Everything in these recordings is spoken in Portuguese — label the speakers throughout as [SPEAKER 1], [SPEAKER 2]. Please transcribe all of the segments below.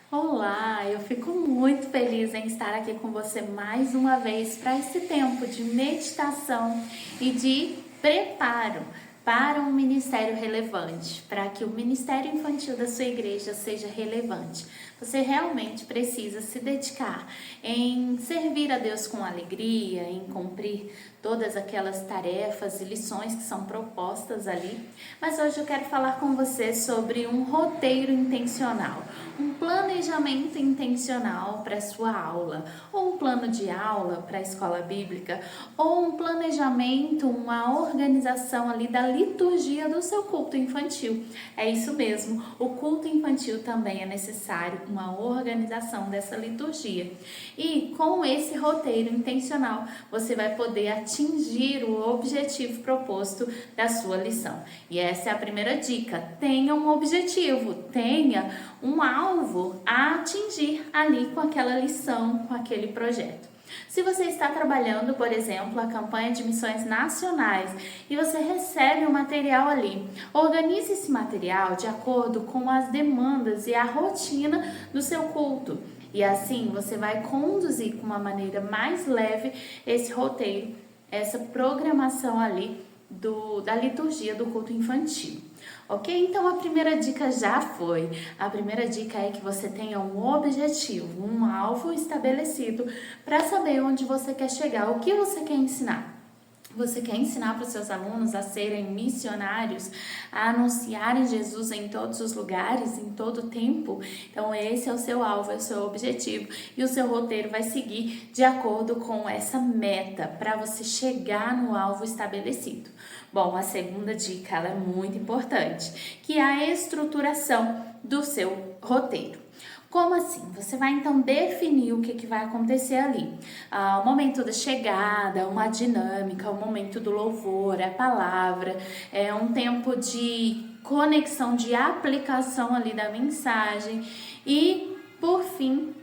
[SPEAKER 1] Olá, eu fico muito feliz em estar aqui com você mais uma vez para esse tempo de meditação e de preparo para um ministério relevante, para que o ministério infantil da sua igreja seja relevante. Você realmente precisa se dedicar em servir a Deus com alegria, em cumprir todas aquelas tarefas e lições que são propostas ali. Mas hoje eu quero falar com você sobre um roteiro intencional, um planejamento intencional para a sua aula, ou um plano de aula para a escola bíblica, ou um planejamento, uma organização ali da liturgia do seu culto infantil. É isso mesmo, o culto infantil também é necessário uma organização dessa liturgia. E com esse roteiro intencional, você vai poder atingir o objetivo proposto da sua lição. E essa é a primeira dica: tenha um objetivo, tenha um alvo a atingir ali com aquela lição, com aquele projeto. Se você está trabalhando, por exemplo, a campanha de missões nacionais e você recebe o material ali, organize esse material de acordo com as demandas e a rotina do seu culto. E assim você vai conduzir com uma maneira mais leve esse roteiro, essa programação ali da liturgia do culto infantil. Ok? Então a primeira dica já foi. A primeira dica é que você tenha um objetivo, um alvo estabelecido para saber onde você quer chegar, o que você quer ensinar. Você quer ensinar para os seus alunos a serem missionários, a anunciarem Jesus em todos os lugares, em todo o tempo? Então esse é o seu alvo, é o seu objetivo, e o seu roteiro vai seguir de acordo com essa meta para você chegar no alvo estabelecido. Bom, a segunda dica ela é muito importante, que é a estruturação do seu roteiro. Como assim? Você vai então definir o que vai acontecer ali. O momento da chegada, uma dinâmica, o momento do louvor, a palavra, um tempo de conexão, de aplicação ali da mensagem e, por fim,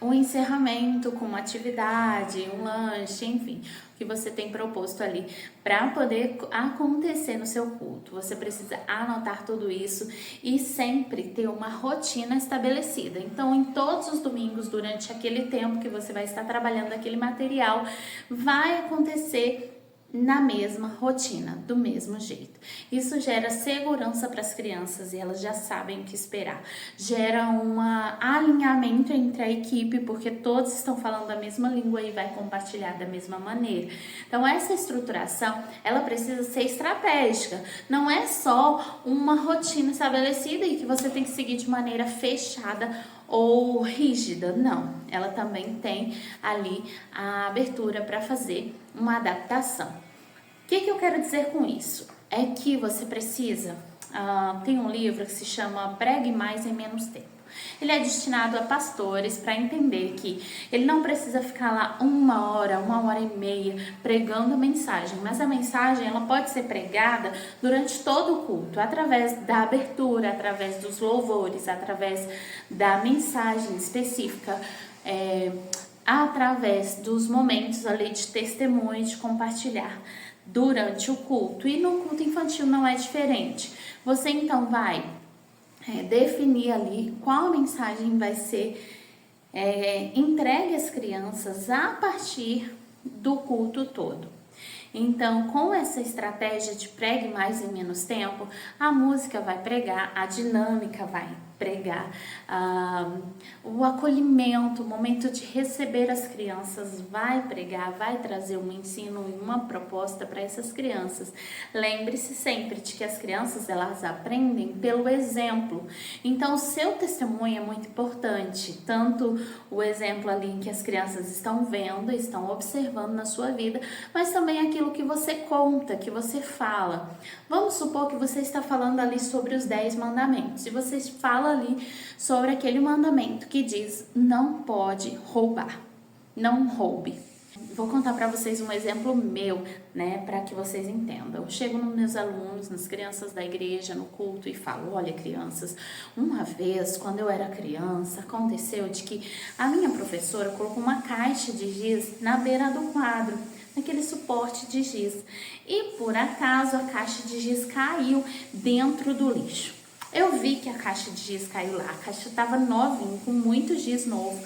[SPEAKER 1] um encerramento com uma atividade, um lanche, enfim, o que você tem proposto ali para poder acontecer no seu culto. Você precisa anotar tudo isso e sempre ter uma rotina estabelecida. Então, em todos os domingos, durante aquele tempo que você vai estar trabalhando aquele material, vai acontecer na mesma rotina, do mesmo jeito. Isso gera segurança para as crianças e elas já sabem o que esperar. Gera um alinhamento entre a equipe, porque todos estão falando a mesma língua e vai compartilhar da mesma maneira. Então essa estruturação, ela precisa ser estratégica. Não é só uma rotina estabelecida e que você tem que seguir de maneira fechada ou rígida, não. Ela também tem ali a abertura para fazer uma adaptação. O que eu quero dizer com isso? É que você precisa, tem um livro que se chama Pregue Mais em Menos Tempo. Ele é destinado a pastores para entender que ele não precisa ficar lá uma hora e meia pregando a mensagem, mas a mensagem ela pode ser pregada durante todo o culto, através da abertura, através dos louvores, através da mensagem específica, através dos momentos ali de testemunho, de compartilhar durante o culto. E no culto infantil não é diferente. Você então vai definir ali qual mensagem vai ser entregue às crianças a partir do culto todo. Então, com essa estratégia de pregue mais em menos tempo, a música vai pregar, a dinâmica vai pregar, o acolhimento, o momento de receber as crianças vai pregar, vai trazer um ensino e uma proposta para essas crianças. Lembre-se sempre de que as crianças elas aprendem pelo exemplo. Então, o seu testemunho é muito importante, tanto o exemplo ali que as crianças estão vendo, estão observando na sua vida, mas também aquilo que você conta, que você fala. Vamos supor que você está falando ali sobre os 10 mandamentos e você fala ali sobre aquele mandamento que diz não pode roubar, não roube. Vou contar para vocês um exemplo meu, né, para que vocês entendam. Eu chego nos meus alunos, nas crianças da igreja, no culto e falo: olha, crianças, uma vez, quando eu era criança, aconteceu de que a minha professora colocou uma caixa de giz na beira do quadro, naquele suporte de giz, e por acaso a caixa de giz caiu dentro do lixo. Eu vi que a caixa de giz caiu lá, a caixa estava novinha, com muito giz novo.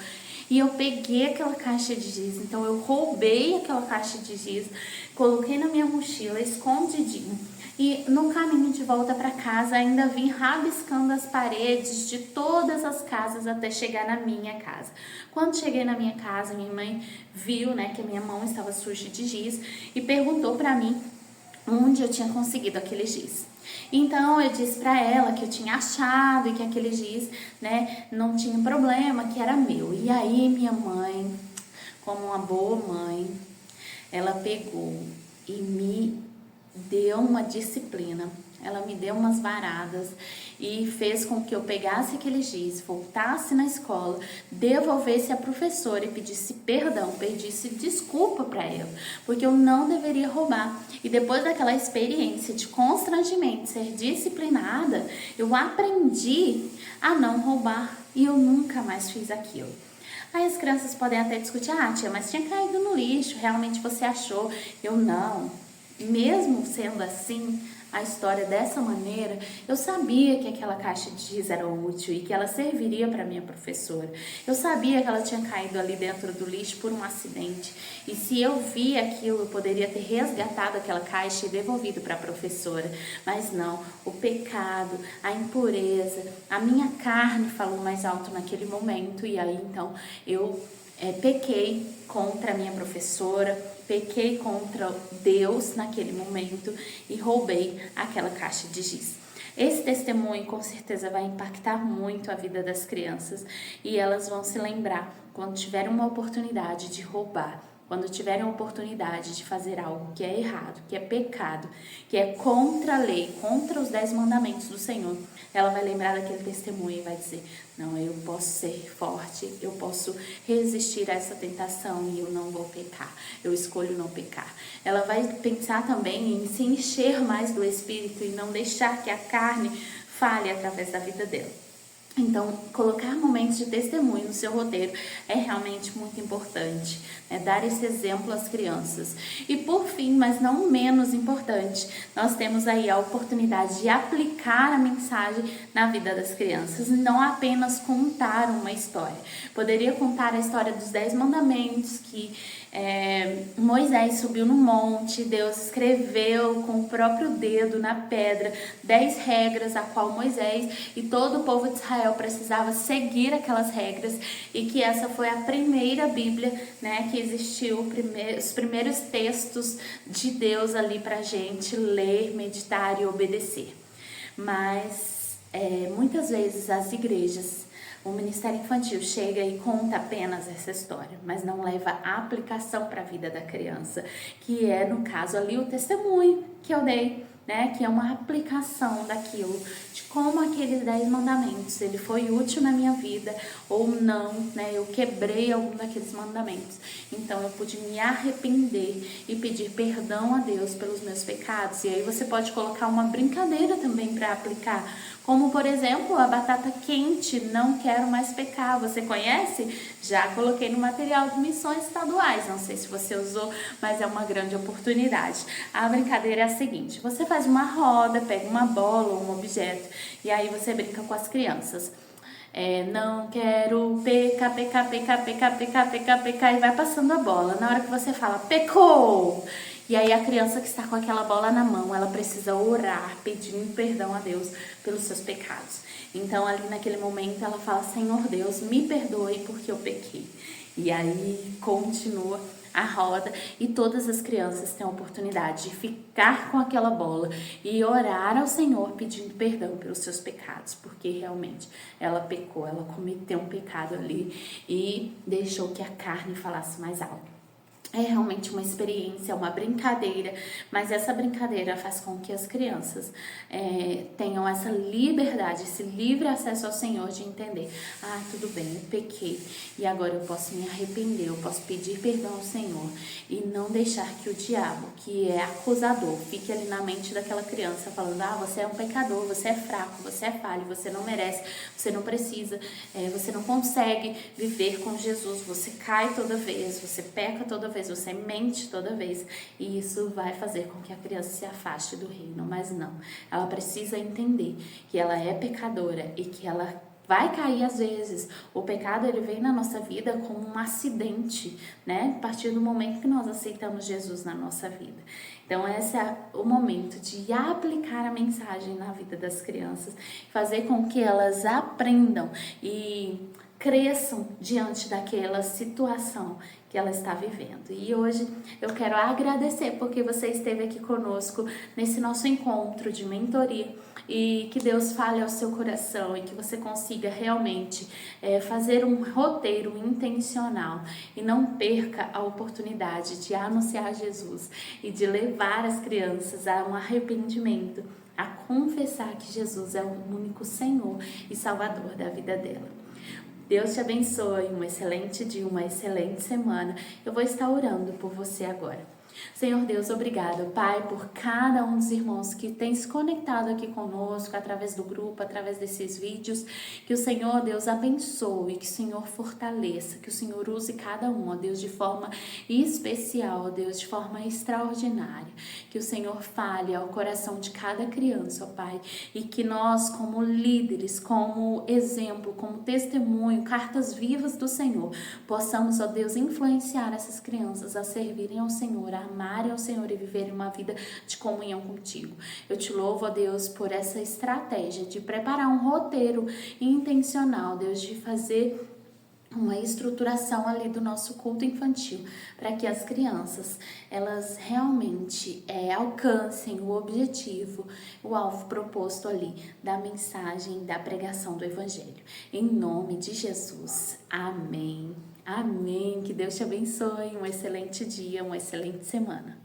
[SPEAKER 1] E eu peguei aquela caixa de giz, então eu roubei aquela caixa de giz, coloquei na minha mochila, escondidinho. E no caminho de volta para casa ainda vim rabiscando as paredes de todas as casas até chegar na minha casa. Quando cheguei na minha casa, minha mãe viu, né, que a minha mão estava suja de giz e perguntou para mim onde eu tinha conseguido aquele giz. Então eu disse para ela que eu tinha achado e que aquele giz, né, não tinha problema, que era meu. E aí minha mãe, como uma boa mãe, ela pegou e me deu uma disciplina. Ela me deu umas varadas e fez com que eu pegasse aquele giz, voltasse na escola, devolvesse a professora e pedisse perdão, pedisse desculpa para ela, porque eu não deveria roubar. E depois daquela experiência de constrangimento, ser disciplinada, eu aprendi a não roubar e eu nunca mais fiz aquilo. Aí as crianças podem até discutir, tia, mas tinha caído no lixo, realmente você achou? Eu não. Mesmo sendo assim, a história dessa maneira, eu sabia que aquela caixa de giz era útil e que ela serviria para minha professora. Eu sabia que ela tinha caído ali dentro do lixo por um acidente. E se eu via aquilo, eu poderia ter resgatado aquela caixa e devolvido para a professora. Mas não, o pecado, a impureza, a minha carne falou mais alto naquele momento. E aí então eu pequei contra a minha professora, pequei contra Deus naquele momento e roubei aquela caixa de giz. Esse testemunho com certeza vai impactar muito a vida das crianças e elas vão se lembrar quando tiverem uma oportunidade de roubar, quando tiverem a oportunidade de fazer algo que é errado, que é pecado, que é contra a lei, contra os 10 mandamentos do Senhor, ela vai lembrar daquele testemunho e vai dizer, não, eu posso ser forte, eu posso resistir a essa tentação e eu não vou pecar, eu escolho não pecar. Ela vai pensar também em se encher mais do Espírito e não deixar que a carne fale através da vida dela. Então, colocar momentos de testemunho no seu roteiro é realmente muito importante, né? Dar esse exemplo às crianças. E por fim, mas não menos importante, nós temos aí a oportunidade de aplicar a mensagem na vida das crianças, não apenas contar uma história. Poderia contar a história dos 10 mandamentos que Moisés subiu no monte, Deus escreveu com o próprio dedo na pedra 10 regras a qual Moisés e todo o povo de Israel precisava seguir aquelas regras e que essa foi a primeira Bíblia, né, que existiu, os primeiros textos de Deus ali pra gente ler, meditar e obedecer. Mas muitas vezes as igrejas, o Ministério Infantil chega e conta apenas essa história, mas não leva a aplicação para a vida da criança, que é, no caso ali, o testemunho que eu dei, né? Que é uma aplicação daquilo, de como aqueles 10 mandamentos, ele foi útil na minha vida ou não, né? Eu quebrei algum daqueles mandamentos. Então, eu pude me arrepender e pedir perdão a Deus pelos meus pecados. E aí você pode colocar uma brincadeira também para aplicar, como, por exemplo, a batata quente, não quero mais pecar. Você conhece? Já coloquei no material de missões estaduais. Não sei se você usou, mas é uma grande oportunidade. A brincadeira é a seguinte: você faz uma roda, pega uma bola ou um objeto e aí você brinca com as crianças. Não quero pecar, pecar, pecar, pecar, pecar, pecar, pecar, e vai passando a bola. Na hora que você fala, pecou! E aí a criança que está com aquela bola na mão, ela precisa orar, pedindo perdão a Deus pelos seus pecados. Então ali naquele momento ela fala, Senhor Deus, me perdoe porque eu pequei. E aí continua a roda e todas as crianças têm a oportunidade de ficar com aquela bola e orar ao Senhor pedindo perdão pelos seus pecados, porque realmente ela pecou, ela cometeu um pecado ali e deixou que a carne falasse mais alto. É realmente uma experiência, uma brincadeira, mas essa brincadeira faz com que as crianças tenham essa liberdade, esse livre acesso ao Senhor de entender, tudo bem, eu pequei e agora eu posso me arrepender, eu posso pedir perdão ao Senhor e não deixar que o diabo, que é acusador, fique ali na mente daquela criança falando, você é um pecador, você é fraco, você é falho, você não merece, você não precisa, você não consegue viver com Jesus, você cai toda vez, você peca toda vez. vez, você mente toda vez, e isso vai fazer com que a criança se afaste do reino, mas não. Ela precisa entender que ela é pecadora e que ela vai cair às vezes. O pecado, ele vem na nossa vida como um acidente, né? A partir do momento que nós aceitamos Jesus na nossa vida. Então, esse é o momento de aplicar a mensagem na vida das crianças, fazer com que elas aprendam e cresçam diante daquela situação que ela está vivendo. E hoje eu quero agradecer porque você esteve aqui conosco nesse nosso encontro de mentoria, e que Deus fale ao seu coração e que você consiga realmente fazer um roteiro intencional e não perca a oportunidade de anunciar Jesus e de levar as crianças a um arrependimento, a confessar que Jesus é o único Senhor e Salvador da vida dela. Deus te abençoe, um excelente dia, uma excelente semana. Eu vou estar orando por você agora. Senhor Deus, obrigado, Pai, por cada um dos irmãos que tem se conectado aqui conosco, através do grupo, através desses vídeos. Que o Senhor, Deus, abençoe, que o Senhor fortaleça, que o Senhor use cada um, ó Deus, de forma especial, ó Deus, de forma extraordinária. Que o Senhor fale ao coração de cada criança, ó Pai, e que nós, como líderes, como exemplo, como testemunho, cartas vivas do Senhor, possamos, ó Deus, influenciar essas crianças a servirem ao Senhor, a amarem ao Senhor e viverem uma vida de comunhão contigo. Eu te louvo, ó Deus, por essa estratégia de preparar um roteiro intencional, Deus, de fazer uma estruturação ali do nosso culto infantil, para que as crianças, elas realmente alcancem o objetivo, o alvo proposto ali da mensagem, da pregação do Evangelho. Em nome de Jesus, amém. Amém. Que Deus te abençoe. Um excelente dia, uma excelente semana.